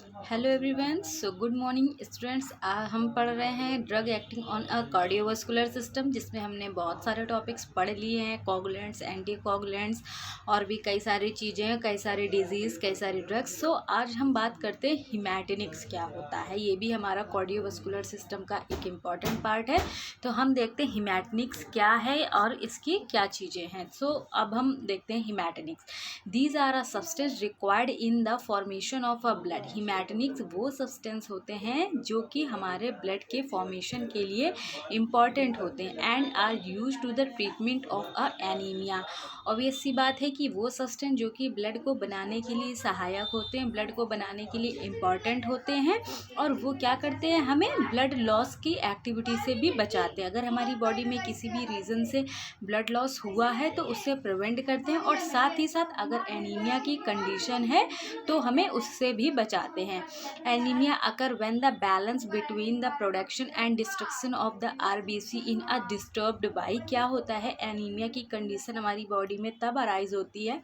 Hello everyone, so good morning students. हम पढ़ रहे हैं drug acting on a cardiovascular system, जिसमें हमने बहुत सारे टॉपिक्स पढ़ लिए हैं, कोगुलेंट्स, एंटी कोगुलेंट्स और भी कई सारी चीज़ें, कई सारी डिजीज़, कई सारी ड्रग्स। सो आज हम बात करते हैं हिमैटिनिक्स क्या होता है। ये भी हमारा कार्डियोवास्कुलर सिस्टम का एक इम्पॉर्टेंट पार्ट है। तो हम देखते हैं हिमैटिनिक्स क्या है और इसकी क्या चीज़ें हैं। सो अब हम देखते हैं haematinics. These are a substance required in the formation of a blood. Haematinics वो सब्सटेंस होते हैं जो कि हमारे ब्लड के फॉर्मेशन के लिए इम्पॉर्टेंट होते हैं and are use to the treatment of a anaemia. Obvious सी बात है कि वो सब्सटेंस जो कि ब्लड को बनाने के लिए सहायक होते हैं, ब्लड को बनाने के लिए इम्पॉर्टेंट होते हैं, और वो क्या करते हैं, हमें ब्लड लॉस की एक्टिविटी से भी बचाते हैं। अगर हमारी बॉडी में किसी भी रीज़न से ब्लड लॉस हुआ है तो उससे प्रिवेंट करते हैं, और साथ ही साथ अगर एनीमिया की कंडीशन है तो हमें उससे भी बचाते हैं। Anaemia occur when the balance between the production and destruction of the RBC in a disturbed by. क्या होता है, एनीमिया की कंडीशन हमारी बॉडी में तब अराइज होती है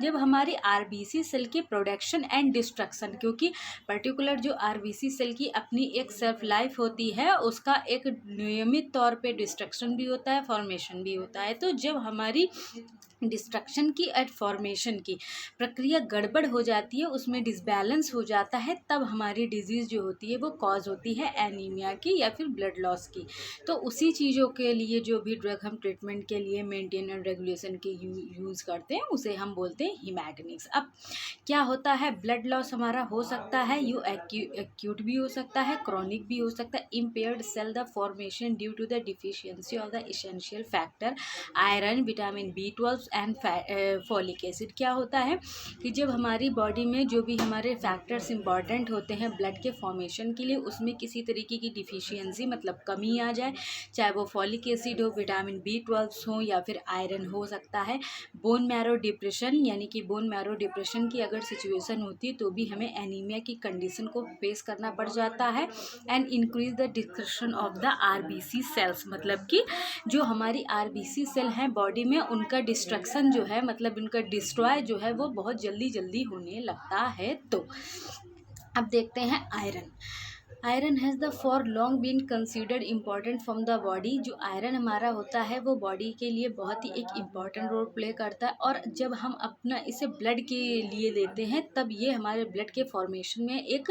जब हमारी आरबीसी सेल की प्रोडक्शन एंड डिस्ट्रक्शन, क्योंकि पर्टिकुलर जो आरबीसी सेल की अपनी एक सेल्फ लाइफ होती है, उसका एक नियमित तौर पे डिस्ट्रक्शन भी होता है, फॉर्मेशन भी होता है। तो जब हमारी डिस्ट्रक्शन की एंड फॉर्मेशन की प्रक्रिया गड़बड़ हो जाती है, उसमें डिसबैलेंस हो जाता है, तब हमारी डिजीज़ जो होती है वो कॉज होती है एनीमिया की या फिर ब्लड लॉस की। तो उसी चीज़ों के लिए जो भी ड्रग हम ट्रीटमेंट के लिए मेंटेन एंड रेगुलेशन के यूज़ करते हैं, उसे हम बोलते हैं हिमैटिनिक्स। अब क्या होता है, ब्लड लॉस हमारा हो सकता है, यू एक्यूट भी हो सकता है, क्रॉनिक भी हो सकता है। Impaired cell the formation due to the deficiency of the essential factor iron, vitamin B12 and folic acid. क्या होता है कि जब हमारी बॉडी में जो भी हमारे फैक्टर्स इंपॉर्टेंट होते हैं ब्लड के फॉर्मेशन के लिए, उसमें किसी तरीके की डिफिशियंसी मतलब कमी आ जाए, चाहे वो फॉलिक एसिड हो, विटामिन B12 हो या फिर आयरन हो सकता है। बोन मैरो डिप्रेशन, यानी कि बोन मैरो डिप्रेशन की अगर सिचुएशन होती है तो भी हमें एनीमिया की कंडीशन को फेस करना पड़ जाता है। And increase the destruction of the RBC cells, मतलब कि जो हमारी आरबीसी सेल हैं बॉडी में, उनका डिस्ट्रक्शन जो है, मतलब उनका डिस्ट्रॉय जो है वो बहुत जल्दी जल्दी होने लगता है। तो अब देखते हैं iron. Iron has the for long been considered important from the body. जो आयरन हमारा होता है वो बॉडी के लिए बहुत ही एक इम्पॉर्टेंट रोल प्ले करता है, और जब हम अपना इसे ब्लड के लिए लेते हैं तब ये हमारे ब्लड के फॉर्मेशन में एक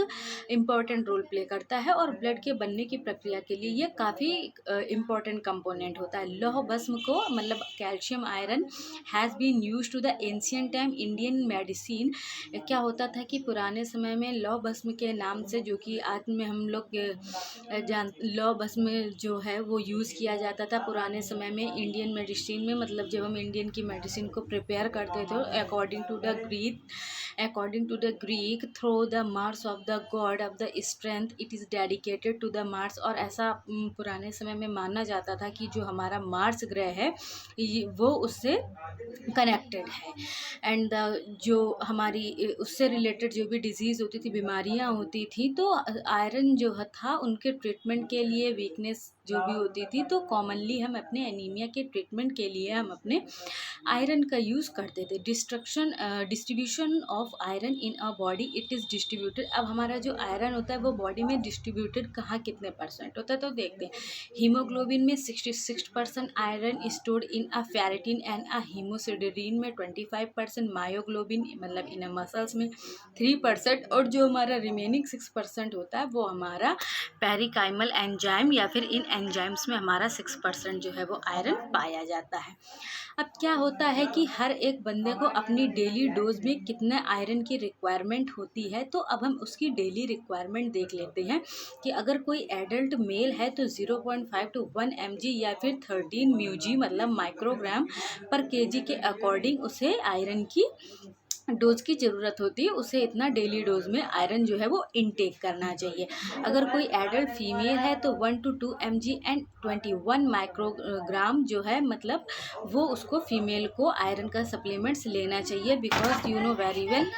इम्पॉर्टेंट रोल प्ले करता है, और ब्लड के बनने की प्रक्रिया के लिए ये काफ़ी इम्पॉर्टेंट कंपोनेंट होता है। लौह भस्म को, मतलब calcium iron, has been use to the ancient time Indian medicine. क्या होता था कि पुराने समय में लौह भस्म के नाम से, जो कि आज में हम लोग लौह भस्म जो है वो यूज़ किया जाता था पुराने समय में इंडियन मेडिसिन में, मतलब जब हम इंडियन की मेडिसिन को प्रिपेयर करते थे according to the Greek through the Mars of the god of the strength it is dedicated to the Mars. और ऐसा पुराने समय में माना जाता था कि जो हमारा मार्स ग्रह है वो उससे कनेक्टेड है, एंड जो हमारी उससे रिलेटेड जो भी डिजीज़ होती थी, बीमारियां होती थी, तो आयरन जो था उनके ट्रीटमेंट के लिए, वीकनेस जो भी होती थी, तो कॉमनली हम अपने एनीमिया के ट्रीटमेंट के लिए हम अपने आयरन का यूज़ करते थे। Distribution of iron in a body, it is distributed. अब हमारा जो आयरन होता है वो बॉडी में डिस्ट्रीब्यूटेड कहाँ कितने परसेंट होता है, तो देखते हैं। हीमोग्लोबिन में 66% iron stored in a ferritin and a haemosiderin में 25%, मायोग्लोबिन मतलब इन मसल्स में 3%, और जो हमारा रिमेनिंग 6% होता है वो हमारा पेरिकाइमल एंजाइम या फिर इन एंजाइम्स में हमारा 6% जो है वो आयरन पाया जाता है। अब क्या होता है कि हर एक बंदे को अपनी डेली डोज में कितना आयरन की रिक्वायरमेंट होती है, तो अब हम उसकी डेली रिक्वायरमेंट देख लेते हैं कि अगर कोई एडल्ट मेल है तो 0.5 to 1 mg या फिर 13 म्यूजी मतलब माइक्रोग्राम पर केजी के अकॉर्डिंग उसे आयरन की डोज की ज़रूरत होती है। उसे इतना डेली डोज में आयरन जो है वो इनटेक करना चाहिए। अगर कोई एडल्ट फीमेल है तो 1 to 2 mg एंड 21 माइक्रोग्राम जो है, मतलब वो उसको फीमेल को आयरन का सप्लीमेंट्स लेना चाहिए, because you know very well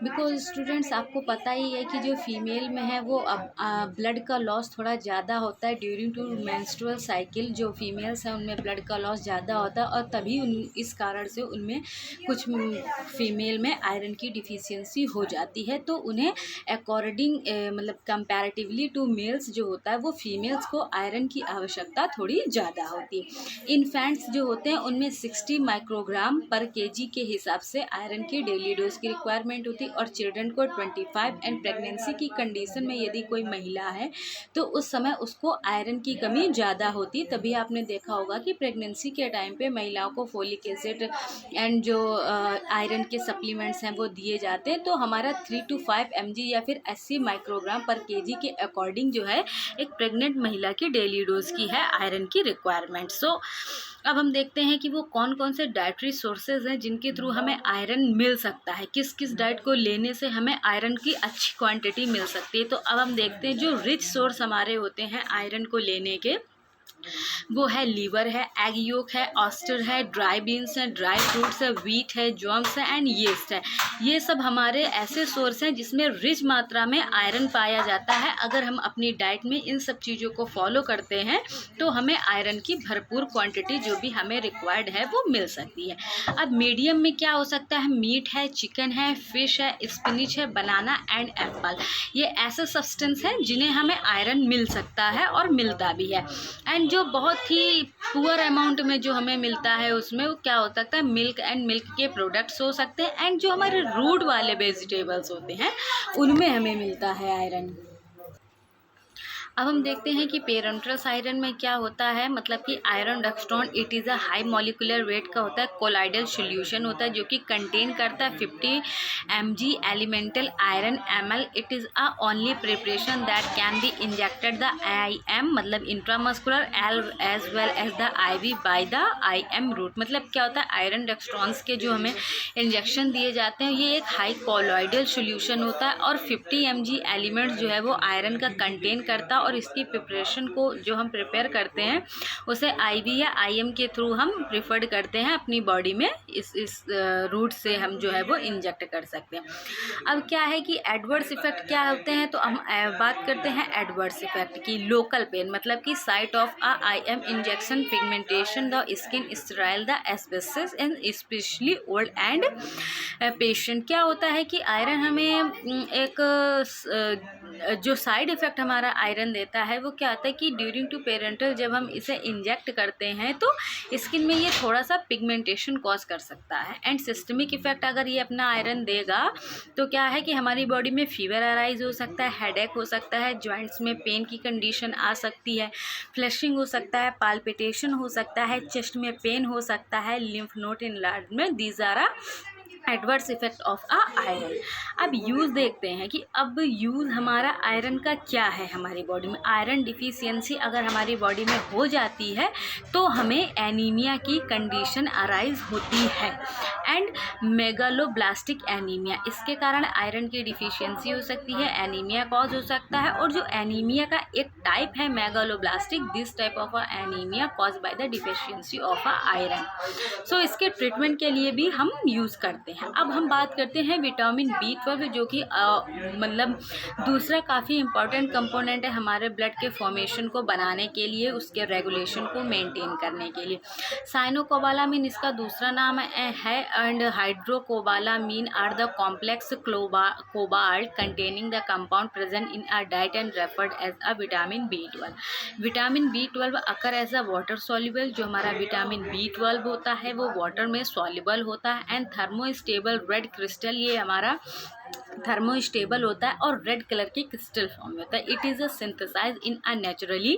because students आपको पता ही है कि जो फीमेल में है वो अब ब्लड का लॉस थोड़ा ज़्यादा होता है ड्यूरिंग टू मेंस्ट्रुअल साइकिल। जो फीमेल्स हैं उनमें ब्लड का लॉस ज़्यादा होता है और तभी इस कारण से उनमें कुछ फीमेल में आयरन की डिफिशियंसी हो जाती है। तो उन्हें अकॉर्डिंग मतलब कंपैरेटिवली टू मेल्स जो होता है वो फीमेल्स को आयरन की आवश्यकता थोड़ी ज़्यादा होती है। इन्फेंट्स जो होते हैं उनमें 60 माइक्रोग्राम पर केजी के हिसाब से आयरन की डेली डोज की रिक्वायरमेंट होती है और चिल्ड्रन को 25। एंड प्रेगनेंसी की कंडीशन में यदि कोई महिला है तो उस समय उसको आयरन की कमी ज़्यादा होती है। तभी आपने देखा होगा कि प्रेगनेंसी के टाइम पे महिलाओं को फोलिक एसिड एंड जो आयरन के सप्लीमेंट्स हैं वो दिए जाते हैं। तो हमारा 3 to 5 mg या फिर 80 माइक्रोग्राम पर केजी के अकॉर्डिंग जो है एक प्रेग्नेंट महिला की डेली डोज की है आयरन की रिक्वायरमेंट। सो अब हम देखते हैं कि वो कौन कौन से डाइटरी सोर्सेज हैं जिनके थ्रू हमें आयरन मिल सकता है, किस किस डाइट को लेने से हमें आयरन की अच्छी क्वांटिटी मिल सकती है। तो अब हम देखते हैं जो रिच सोर्स हमारे होते हैं आयरन को लेने के, वो है लीवर है, एग योक है, ऑस्टर है, ड्राई बीन्स है, ड्राई फ्रूट्स है, व्हीट है, जॉम्स है एंड यीस्ट है। ये सब हमारे ऐसे सोर्स हैं जिसमें रिच मात्रा में आयरन पाया जाता है। अगर हम अपनी डाइट में इन सब चीज़ों को फॉलो करते हैं तो हमें आयरन की भरपूर क्वांटिटी जो भी हमें रिक्वायर्ड है वो मिल सकती है। अब मीडियम में क्या हो सकता है, मीट है, चिकन है, फिश है, स्पिनिच है, बनाना एंड एप्पल। ये ऐसे सब्सटेंस हैं जिन्हें हमें आयरन मिल सकता है और मिलता भी है। एंड जो बहुत ही पुअर अमाउंट में जो हमें मिलता है उसमें वो क्या हो सकता है, मिल्क एंड मिल्क के प्रोडक्ट्स हो सकते हैं एंड जो हमारे रूट वाले वेजिटेबल्स होते हैं उनमें हमें मिलता है आयरन। अब हम देखते हैं कि पेरेंट्रस आयरन में क्या होता है, मतलब कि iron dextran it is a high molecular weight का होता है, कोलाइडल सोल्यूशन होता है जो कि कंटेन करता है 50 mg elemental iron ml। It is a only preparation that can be injected the IM मतलब intramuscular as well as the IV by the IM route. मतलब क्या होता है, आयरन डक्सट्रॉन्स के जो हमें इंजेक्शन दिए जाते हैं ये एक हाई कोलाइडल सोल्यूशन होता है और 50 mg एलिमेंट्स जो है वो आयरन का कंटेन करता है और इसकी प्रिपरेशन को जो हम प्रिपेयर करते हैं उसे IV या IM के थ्रू हम प्रिफर्ड करते हैं अपनी बॉडी में। इस रूट से हम जो है वो इंजेक्ट कर सकते हैं। अब क्या है कि एडवर्स इफेक्ट क्या होते हैं, तो हम बात करते हैं एडवर्स इफेक्ट की। लोकल पेन मतलब कि site of IM injection, pigmentation, the skin sterile, the asbestos and specially old and patient. क्या होता है कि आयरन हमें एक जो साइड इफ़ेक्ट हमारा आयरन देता है वो क्या आता है कि ड्यूरिंग टू पेरेंटल जब हम इसे इंजेक्ट करते हैं तो स्किन में ये थोड़ा सा पिगमेंटेशन कॉज कर सकता है। एंड सिस्टमिक इफेक्ट अगर ये अपना आयरन देगा तो क्या है कि हमारी बॉडी में फीवर अराइज हो सकता है, हेडेक हो सकता है, जॉइंट्स में पेन की कंडीशन आ सकती है, फ्लशिंग हो सकता है, पाल्पिटेशन हो सकता है, चेस्ट में पेन हो सकता है, lymph node enlargement. These are adverse effect of iron. अब यूज़ देखते हैं कि अब यूज़ हमारा आयरन का क्या है हमारी बॉडी में। आयरन डिफिशियंसी अगर हमारी बॉडी में हो जाती है तो हमें एनीमिया की कंडीशन अराइज होती है एंड मेगालोब्लास्टिक एनीमिया। इसके कारण आयरन की डिफिशियंसी हो सकती है, एनीमिया कॉज हो सकता है। और जो एनीमिया का एक टाइप है megaloblastic, this type of anaemia cause by the deficiency of iron. So इसके ट्रीटमेंट के लिए भी हम यूज़ करते हैं। अब हम बात करते हैं विटामिन B12 जो कि मतलब दूसरा काफ़ी इंपॉर्टेंट कंपोनेंट है हमारे ब्लड के फॉर्मेशन को बनाने के लिए, उसके रेगुलेशन को मेंटेन करने के लिए। साइनोकोबालामिन इसका दूसरा नाम है and hydroxocobalamin are the complex cobalt containing the compound present in a diet and referred as a vitamin B12। Vitamin B12 occur as a water soluble. जो हमारा विटामिन B12 होता है वो वाटर में सॉल्युबल होता है एंड थर्मोस्टेबल रेड क्रिस्टल, ये हमारा थर्मोस्टेबल होता है और रेड कलर की क्रिस्टल फॉर्म में होता है। It is a synthesize in a naturally,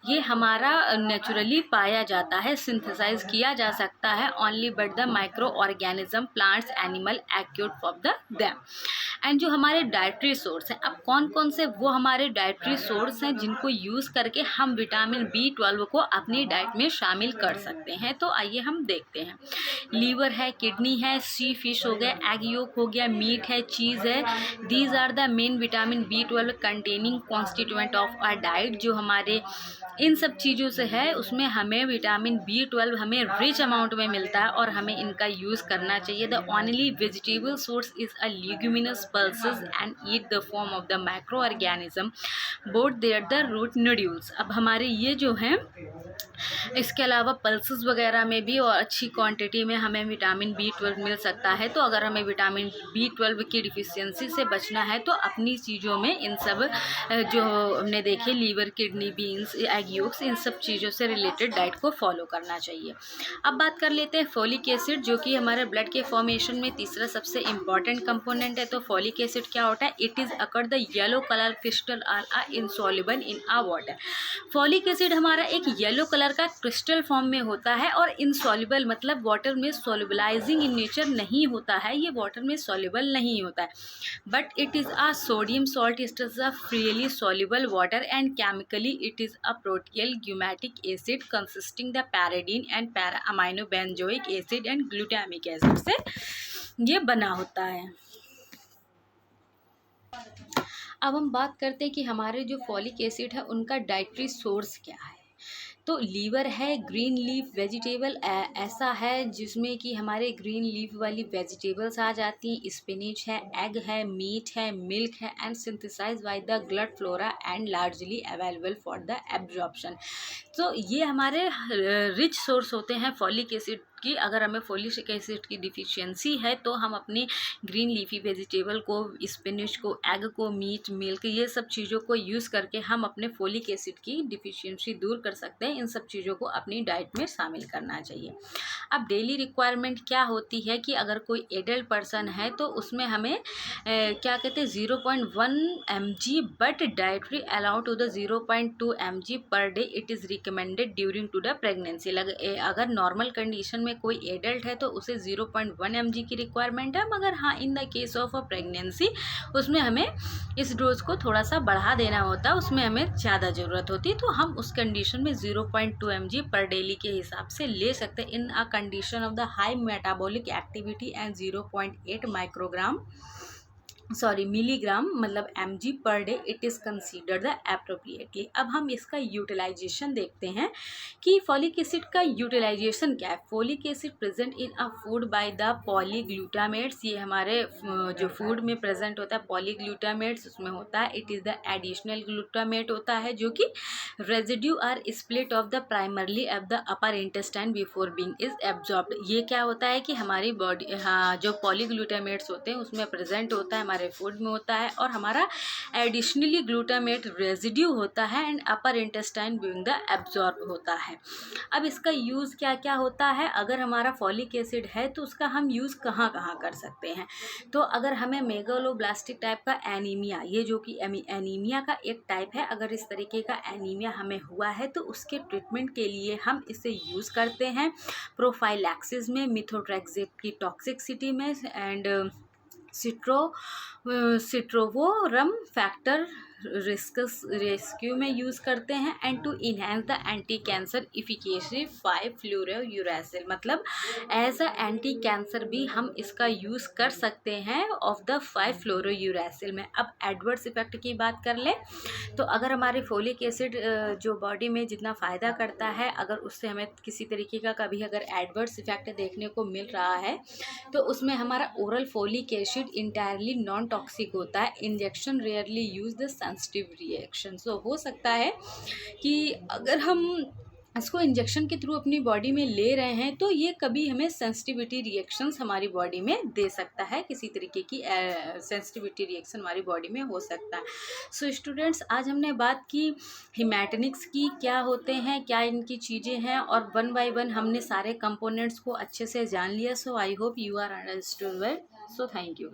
ये हमारा नेचुरली पाया जाता है, सिंथेसाइज किया जा सकता है only but the micro organism, plants, animal acute of the them. And जो हमारे डाइटरी सोर्स हैं, अब कौन कौन से वो हमारे डाइटरी सोर्स हैं जिनको यूज़ करके हम विटामिन B12 को अपनी डाइट में शामिल कर सकते हैं। तो आइए हम देखते हैं। लीवर है, किडनी है, सी फिश हो गया, एग योक हो गया, मीट है, चीज़ है। These are the main vitamin B12 containing constituent of a diet. जो हमारे इन सब चीज़ों से है, उसमें हमें विटामिन B12 हमें रिच अमाउंट में मिलता है और हमें इनका यूज़ करना चाहिए। The only vegetable source is a luminous pulses and eat the form of the micro organism both there the root nodules. अब हमारे ये जो हैं, इसके अलावा पल्सेस वगैरह में भी और अच्छी क्वांटिटी में हमें विटामिन B12 मिल सकता है। तो अगर हमें विटामिन B12 की डिफिशियंसी से बचना है तो अपनी चीज़ों में इन सब जो हमने देखे liver, kidney, beans, egg yolks, इन सब चीज़ों से रिलेटेड डाइट को फॉलो करना चाहिए। अब बात कर लेते हैं फोलिक एसिड, जो कि हमारे ब्लड के फॉर्मेशन में तीसरा सबसे इंपॉर्टेंट कंपोनेंट है। तो फोलिक एसिड क्या होता है? It is occur the yellow colour crystal are insoluble in a water. Folic acid हमारा एक येलो कलर का क्रिस्टल फॉर्म में होता है और इनसॉल्युबल मतलब वाटर में सॉल्युबलाइजिंग इन नेचर नहीं होता है, ये वाटर में सॉल्युबल नहीं होता है। But it is a sodium salt, it is a freely soluble water and chemically it is a proteal gumatic acid consisting the pyridine and para amino benzoic acid and glutamic acid से ये बना होता है। अब हम बात करते हैं कि हमारे जो फॉलिक एसिड है उनका डाइटरी सोर्स क्या है। तो लीवर है, ग्रीन लीफ वेजिटेबल ऐसा है जिसमें कि हमारे ग्रीन लीफ वाली वेजिटेबल्स आ जाती हैं, स्पिनिच है, एग है, मीट है, मिल्क है and synthesize by the blood flora and largely available for the absorption. तो ये हमारे रिच सोर्स होते हैं फॉलिक एसिड की। अगर हमें फॉलिक एसिड की डिफिशियंसी है तो हम अपनी ग्रीन लीफी वेजिटेबल को, स्पिनिच को, एग को, मीट, मिल्क, ये सब चीज़ों को यूज़ करके हम अपने फॉलिक एसिड की डिफिशियंसी दूर कर सकते हैं। इन सब चीज़ों को अपनी डाइट में शामिल करना चाहिए। अब डेली रिक्वायरमेंट क्या होती है कि अगर कोई एडल्ट पर्सन है तो उसमें हमें क्या कहते हैं 0.1 mg but dietary allow to the 0.2 mg per day it is recommended during to the pregnancy. अगर नॉर्मल कंडीशन में कोई एडल्ट है तो उसे 0.1 mg की रिक्वायरमेंट है, मगर हाँ in the case of a pregnancy उसमें हमें इस डोज को थोड़ा सा बढ़ा देना होता है, उसमें हमें ज़्यादा ज़रूरत होती है। तो हम उस कंडीशन में 0.2 mg पर डेली के हिसाब से ले सकते हैं in a condition of the high metabolic activity and 0.8 milligram मतलब mg per day it is considered the appropriately. अब हम इसका यूटिलाइजेशन देखते हैं कि फॉलिक एसिड का यूटिलाइजेशन क्या है। Folic acid present in a food by the polyglutamates, ये हमारे जो फूड में प्रेजेंट होता है पॉलीग्लूटामेट्स उसमें होता है। It is the additional glutamate होता है जो कि residue are split off the primarily एब the upper intestine before being is absorbed. ये क्या होता है कि हमारी बॉडी, हाँ, जो पॉलीग्लूटामेट्स होते हैं उसमें प्रेजेंट होता है, हमारे फूड में होता है और हमारा एडिशनली ग्लूटामेट रेजिड्यू होता है and upper intestine being the absorb होता है। अब इसका यूज़ क्या क्या होता है? अगर हमारा फॉलिक एसिड है तो उसका हम यूज़ कहाँ कहाँ कर सकते हैं। तो अगर हमें मेगालोब्लास्टिक टाइप का एनीमिया, ये जो कि एनीमिया का एक टाइप है, अगर इस तरीके का एनीमिया हमें हुआ है तो उसके ट्रीटमेंट के लिए हम इसे यूज़ करते हैं प्रोफाइलैक्सिस में, मिथोट्रेक्सेट की टॉक्सिसिटी में एंड सिट्रोवोरम फैक्टर रेस्क्यू में यूज़ करते हैं and to enhance the anti cancer efficacy 5-फ्लोरोयूरेसिल, मतलब एज अ एंटी कैंसर भी हम इसका यूज़ कर सकते हैं ऑफ द 5-फ्लोरोयूरेसिल में। अब एडवर्स इफेक्ट की बात कर ले तो अगर हमारे फोलिक एसिड जो बॉडी में जितना फ़ायदा करता है, अगर उससे हमें किसी तरीके का कभी अगर एडवर्स इफेक्ट देखने को मिल रहा है तो उसमें हमारा oral folic acid entirely non toxic होता है। Injection rarely use the sensitive reaction. So हो सकता है कि अगर हम इसको इंजेक्शन के थ्रू अपनी बॉडी में ले रहे हैं तो ये कभी हमें सेंसिटिविटी रिएक्शंस हमारी बॉडी में दे सकता है, किसी तरीके की सेंसिटिविटी रिएक्शन हमारी बॉडी में हो सकता है। सो स्टूडेंट्स, आज हमने बात की हिमैटनिक्स की, क्या होते हैं, क्या इनकी चीज़ें हैं और 1 बाय 1 हमने सारे कंपोनेंट्स को अच्छे से जान लिया। So I hope you are understood well. So thank you.